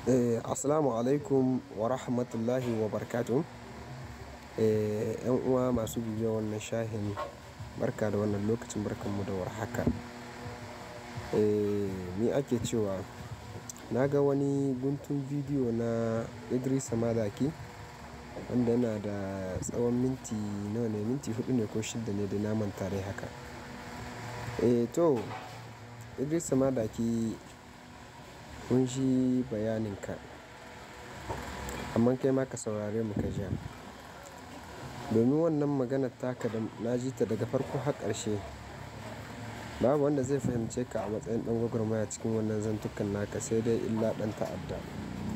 Assalamu alaikum wa rahmatullahi wa barakatuh. ‘Yan uwa masu bibiyar wannan shahin, barka da wannan lokacin, barkanmu da warhaka. Ni ake cewa na ga wani guntun bidiyo na Idrisa Madaki wanda yana da tsawon minti nawa ne, minti 4 ne ko 6 ne da na manta dai haka. To Idrisa Madaki, kun ji bayaninka, amma kai ma ka saurare mu ka ji. Domin wannan maganar taka da na ji ta daga farko har ƙarshe, babu wanda zai fahimce ka a matsayin ɗan gwagwarmaya cikin wannan zantukan naka, sai dai illa ɗan ta'adda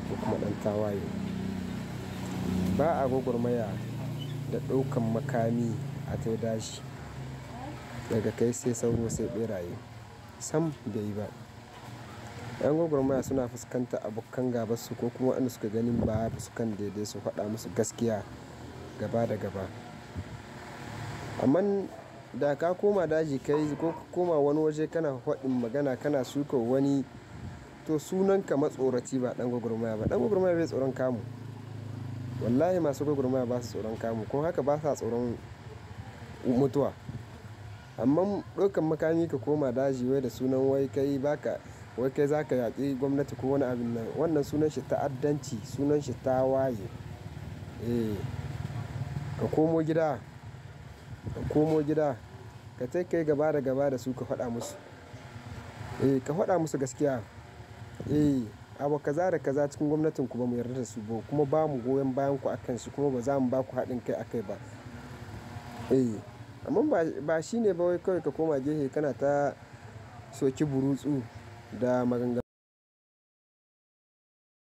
ko kuma ɗan tawaye. Ba a gwagwarmaya da ɗaukan makami a tai daji daga kai sai sauro sai ɓeraye, sam bai yi ba. 'Yan gwagwarmaya suna fuskantar abokan gabansu ko kuma waɗanda suka ganin ba su kan daidai, su faɗa musu gaskiya gaba da gaba. Amma da ka koma daji kai ko ka koma wani waje kana faɗin magana kana suka wani, to sunanka matsoraci ba ɗan gwagwarmaya ba. Ɗan gwagwarmaya bai tsoron kamu. Wallahi masu gwagwarmaya ba su tsoron kamu, kuma haka ba sa tsoron mutuwa. Amma ɗaukan makami ka koma daji wai da sunan wai kai za ka yaƙi gwamnati ko wani abin nan, wannan sunan shi ta'addanci, sunan shi tawaye. Ka komo gida, ka tai kai gaba da gaba da su ka faɗa musu. Ka faɗa musu gaskiya. Abu kaza da kaza cikin gwamnatin ku ba mu yarda da su ba, kuma ba mu goyon bayan ku akan shi, kuma ba za mu ba ku haɗin kai akai ba. Amma ba shi ne ba wai kawai ka koma gefe kana ta soki burutsu da maganganu.